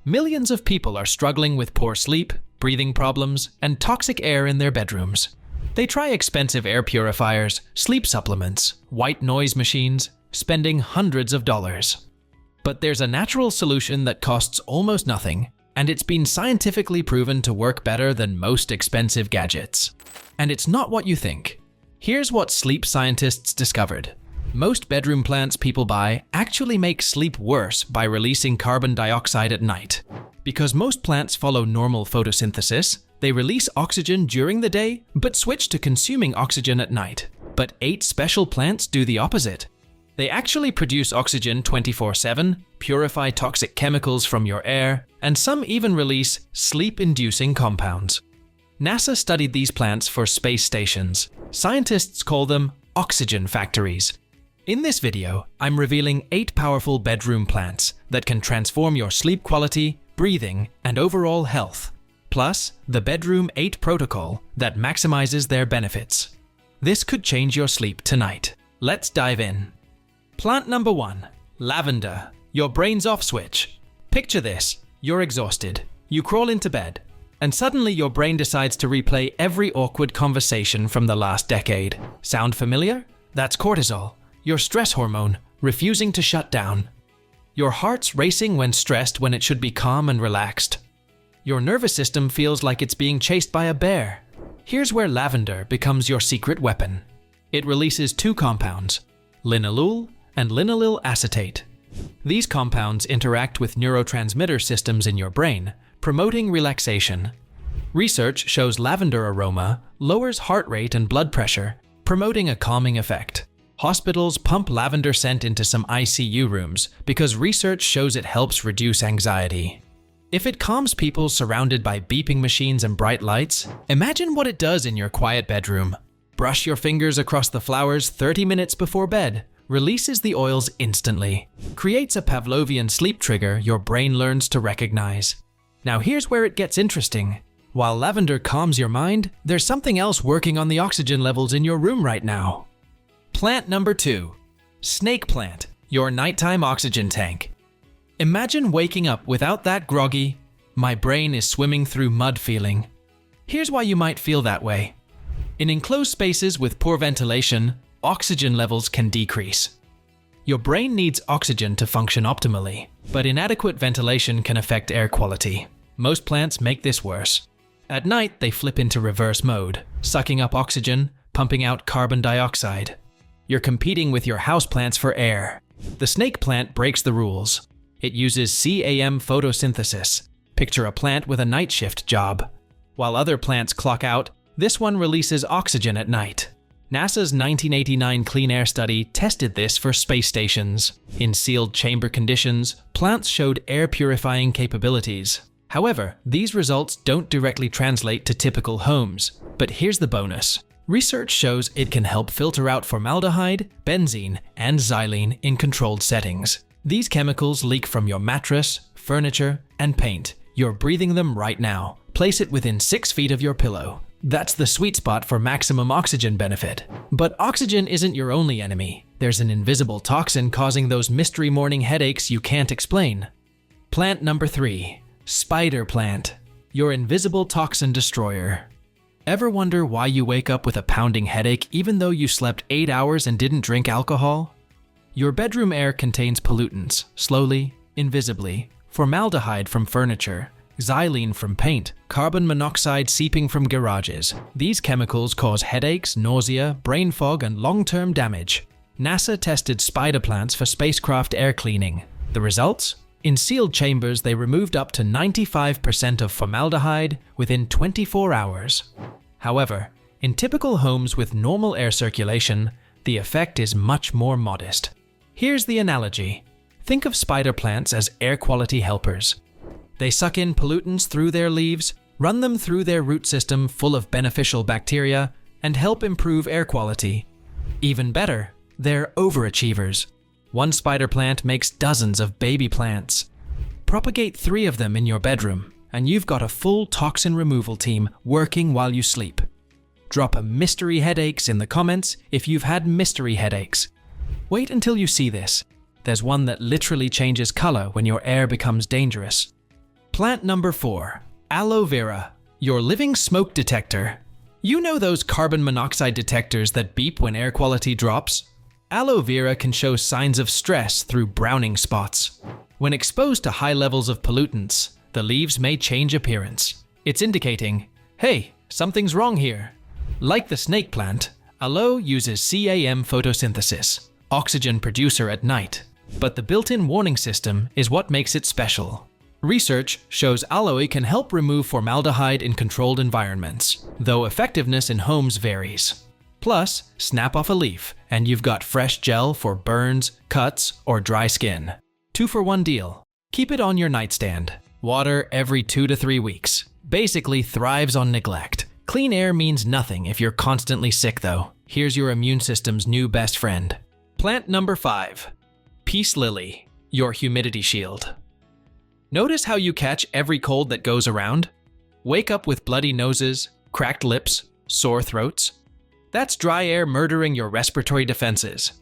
Millions of people are struggling with poor sleep, breathing problems, and toxic air in their bedrooms. They try expensive air purifiers, sleep supplements, white noise machines, spending hundreds of dollars. But there's a natural solution that costs almost nothing, and it's been scientifically proven to work better than most expensive gadgets. And it's not what you think. Here's what sleep scientists discovered. Most bedroom plants people buy actually make sleep worse by releasing carbon dioxide at night. Because most plants follow normal photosynthesis, they release oxygen during the day, but switch to consuming oxygen at night. But 8 special plants do the opposite. They actually produce oxygen 24/7, purify toxic chemicals from your air, and some even release sleep-inducing compounds. NASA studied these plants for space stations. Scientists call them oxygen factories. In this video, I'm revealing 8 powerful bedroom plants that can transform your sleep quality, breathing, and overall health. Plus, the Bedroom 8 protocol that maximizes their benefits. This could change your sleep tonight. Let's dive in. Plant number 1, lavender, your brain's off switch. Picture this, you're exhausted. You crawl into bed, and suddenly your brain decides to replay every awkward conversation from the last decade. Sound familiar? That's cortisol, your stress hormone, refusing to shut down. Your heart's racing when stressed when it should be calm and relaxed. Your nervous system feels like it's being chased by a bear. Here's where lavender becomes your secret weapon. It releases 2 compounds, linalool and linaloyl acetate. These compounds interact with neurotransmitter systems in your brain, promoting relaxation. Research shows lavender aroma lowers heart rate and blood pressure, promoting a calming effect. Hospitals pump lavender scent into some ICU rooms because research shows it helps reduce anxiety. If it calms people surrounded by beeping machines and bright lights, imagine what it does in your quiet bedroom. Brush your fingers across the flowers 30 minutes before bed, releases the oils instantly, creates a Pavlovian sleep trigger your brain learns to recognize. Now here's where it gets interesting. While lavender calms your mind, there's something else working on the oxygen levels in your room right now. Plant number 2, snake plant, your nighttime oxygen tank. Imagine waking up without that groggy, "my brain is swimming through mud" feeling. Here's why you might feel that way. In enclosed spaces with poor ventilation, oxygen levels can decrease. Your brain needs oxygen to function optimally, but inadequate ventilation can affect air quality. Most plants make this worse. At night, they flip into reverse mode, sucking up oxygen, pumping out carbon dioxide. You're competing with your houseplants for air. The snake plant breaks the rules. It uses CAM photosynthesis. Picture a plant with a night shift job. While other plants clock out, this one releases oxygen at night. NASA's 1989 Clean Air study tested this for space stations. In sealed chamber conditions, plants showed air purifying capabilities. However, these results don't directly translate to typical homes. But here's the bonus. Research shows it can help filter out formaldehyde, benzene, and xylene in controlled settings. These chemicals leak from your mattress, furniture, and paint. You're breathing them right now. Place it within 6 feet of your pillow. That's the sweet spot for maximum oxygen benefit. But oxygen isn't your only enemy. There's an invisible toxin causing those mystery morning headaches you can't explain. Plant number 3, spider plant, your invisible toxin destroyer. Ever wonder why you wake up with a pounding headache even though you slept 8 hours and didn't drink alcohol? Your bedroom air contains pollutants, slowly, invisibly, formaldehyde from furniture, xylene from paint, carbon monoxide seeping from garages. These chemicals cause headaches, nausea, brain fog, and long-term damage. NASA tested spider plants for spacecraft air cleaning. The results? In sealed chambers, they removed up to 95% of formaldehyde within 24 hours. However, in typical homes with normal air circulation, the effect is much more modest. Here's the analogy. Think of spider plants as air quality helpers. They suck in pollutants through their leaves, run them through their root system full of beneficial bacteria, and help improve air quality. Even better, they're overachievers. One spider plant makes dozens of baby plants. Propagate 3 of them in your bedroom, and you've got a full toxin removal team working while you sleep. Drop a mystery headaches in the comments if you've had mystery headaches. Wait until you see this. There's one that literally changes color when your air becomes dangerous. Plant number 4. Aloe vera, your living smoke detector. You know those carbon monoxide detectors that beep when air quality drops? Aloe vera can show signs of stress through browning spots. When exposed to high levels of pollutants, the leaves may change appearance. It's indicating, hey, something's wrong here. Like the snake plant, Aloe uses CAM photosynthesis, oxygen producer at night. But the built-in warning system is what makes it special. Research shows aloe can help remove formaldehyde in controlled environments, though effectiveness in homes varies. Plus, snap off a leaf and you've got fresh gel for burns, cuts, or dry skin. 2-for-1 deal. Keep it on your nightstand. Water every 2 to 3 weeks. Basically thrives on neglect. Clean air means nothing if you're constantly sick though. Here's your immune system's new best friend. Plant number 5. Peace lily, your humidity shield. Notice how you catch every cold that goes around? Wake up with bloody noses, cracked lips, sore throats. That's dry air murdering your respiratory defenses.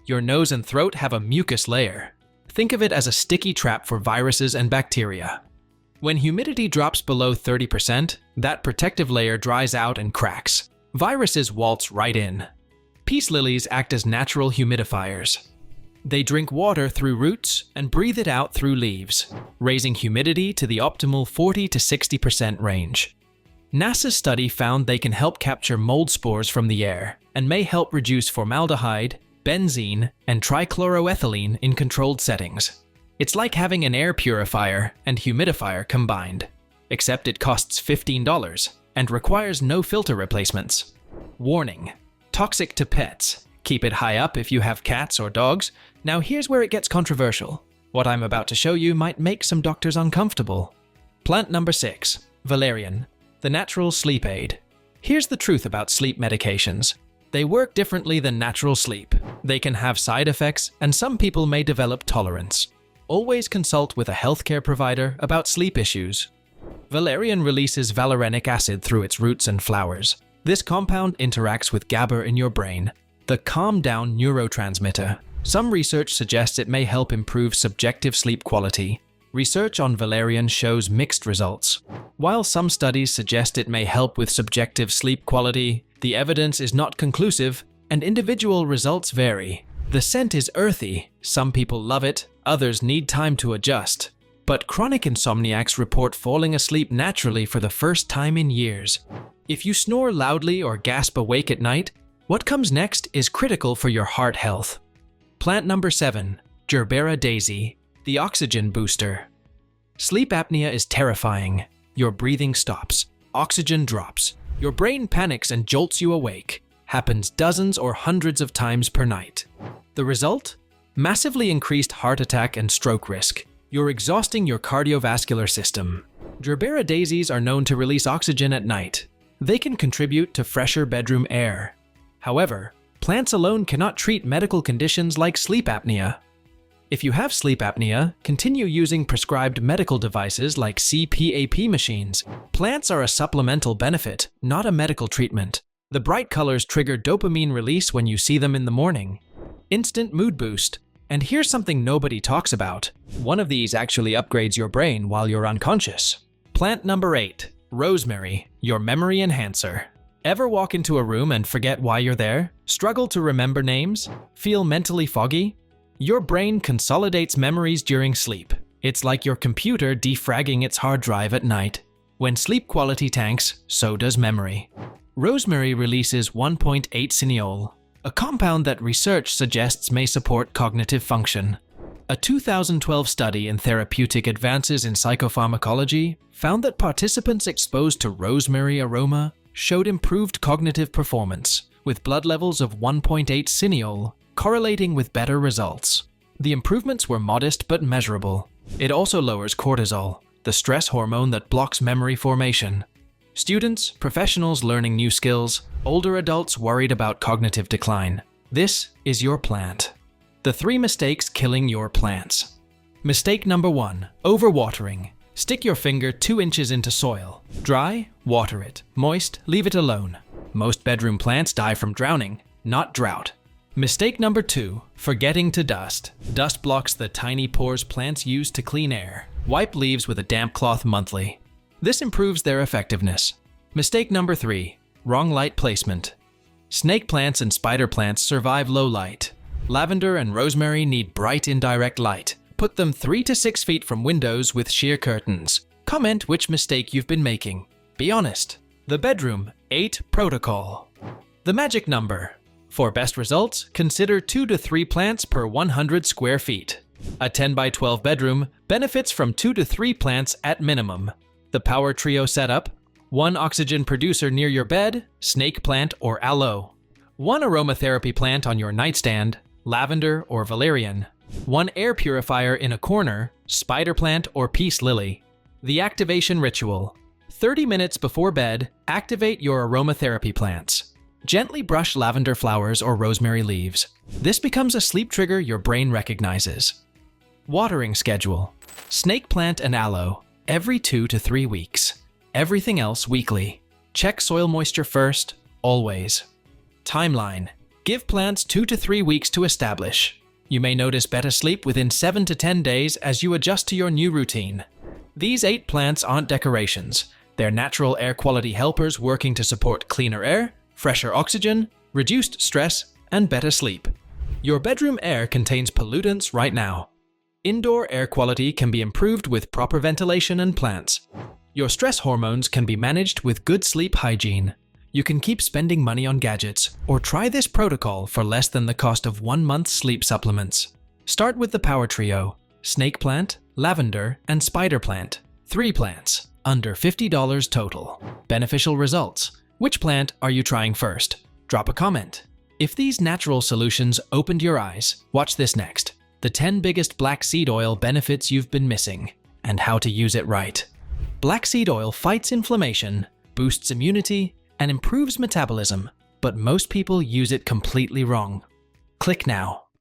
Your nose and throat have a mucus layer. Think of it as a sticky trap for viruses and bacteria. When humidity drops below 30%, that protective layer dries out and cracks. Viruses waltz right in. Peace lilies act as natural humidifiers. They drink water through roots and breathe it out through leaves, raising humidity to the optimal 40 to 60% range. NASA's study found they can help capture mold spores from the air and may help reduce formaldehyde, benzene, and trichloroethylene in controlled settings. It's like having an air purifier and humidifier combined, except it costs $15 and requires no filter replacements. Warning: toxic to pets. Keep it high up if you have cats or dogs. Now here's where it gets controversial. What I'm about to show you might make some doctors uncomfortable. Plant number 6. Valerian, the natural sleep aid. Here's the truth about sleep medications. They work differently than natural sleep. They can have side effects, and some people may develop tolerance. Always consult with a healthcare provider about sleep issues. Valerian releases valerianic acid through its roots and flowers. This compound interacts with GABA in your brain, the calm-down neurotransmitter. Some research suggests it may help improve subjective sleep quality. Research on valerian shows mixed results. While some studies suggest it may help with subjective sleep quality, the evidence is not conclusive, and individual results vary. The scent is earthy. Some people love it, others need time to adjust. But chronic insomniacs report falling asleep naturally for the first time in years. If you snore loudly or gasp awake at night, what comes next is critical for your heart health. Plant number 7. Gerbera daisy, the oxygen booster. Sleep apnea is terrifying. Your breathing stops, oxygen drops, your brain panics and jolts you awake. Happens dozens or hundreds of times per night. The result? Massively increased heart attack and stroke risk. You're exhausting your cardiovascular system. Gerbera daisies are known to release oxygen at night. They can contribute to fresher bedroom air. However, plants alone cannot treat medical conditions like sleep apnea. If you have sleep apnea, continue using prescribed medical devices like CPAP machines. Plants are a supplemental benefit, not a medical treatment. The bright colors trigger dopamine release when you see them in the morning. Instant mood boost. And here's something nobody talks about. One of these actually upgrades your brain while you're unconscious. Plant number 8. Rosemary, your memory enhancer. Ever walk into a room and forget why you're there? Struggle to remember names? Feel mentally foggy? Your brain consolidates memories during sleep. It's like your computer defragging its hard drive at night. When sleep quality tanks, so does memory. Rosemary releases 1.8 cineol, a compound that research suggests may support cognitive function. A 2012 study in Therapeutic Advances in Psychopharmacology found that participants exposed to rosemary aroma showed improved cognitive performance, with blood levels of 1.8 cineol correlating with better results. The improvements were modest but measurable. It also lowers cortisol, the stress hormone that blocks memory formation. Students, professionals learning new skills, older adults worried about cognitive decline. This is your plant. The 3 mistakes killing your plants. Mistake number 1, overwatering. Stick your finger 2 inches into soil. Dry, water it. Moist, leave it alone. Most bedroom plants die from drowning, not drought. Mistake number 2, forgetting to dust. Dust blocks the tiny pores plants use to clean air. Wipe leaves with a damp cloth monthly. This improves their effectiveness. Mistake number 3, wrong light placement. Snake plants and spider plants survive low light. Lavender and rosemary need bright indirect light. Put them 3 to 6 feet from windows with sheer curtains. Comment which mistake you've been making. Be honest. The bedroom 8 protocol. The magic number. For best results, consider 2 to 3 plants per 100 square feet. A 10 by 12 bedroom benefits from 2 to 3 plants at minimum. The power trio setup: 1 oxygen producer near your bed, snake plant or aloe. 1 aromatherapy plant on your nightstand, lavender or valerian. 1 air purifier in a corner, spider plant or peace lily. The activation ritual: 30 minutes before bed, activate your aromatherapy plants. Gently brush lavender flowers or rosemary leaves. This becomes a sleep trigger your brain recognizes. Watering schedule: snake plant and aloe every 2 to 3 weeks. Everything else weekly. Check soil moisture first, always. Timeline: give plants 2 to 3 weeks to establish. You may notice better sleep within 7 to 10 days as you adjust to your new routine. These 8 plants aren't decorations. They're natural air quality helpers working to support cleaner air, fresher oxygen, reduced stress, and better sleep. Your bedroom air contains pollutants right now. Indoor air quality can be improved with proper ventilation and plants. Your stress hormones can be managed with good sleep hygiene. You can keep spending money on gadgets, or try this protocol for less than the cost of 1 month's sleep supplements. Start with the power trio: snake plant, lavender, and spider plant. 3 plants, under $50 total. Beneficial results: which plant are you trying first? Drop a comment. If these natural solutions opened your eyes, watch this next: the 10 biggest black seed oil benefits you've been missing, and how to use it right. Black seed oil fights inflammation, boosts immunity, and improves metabolism, but most people use it completely wrong. Click now.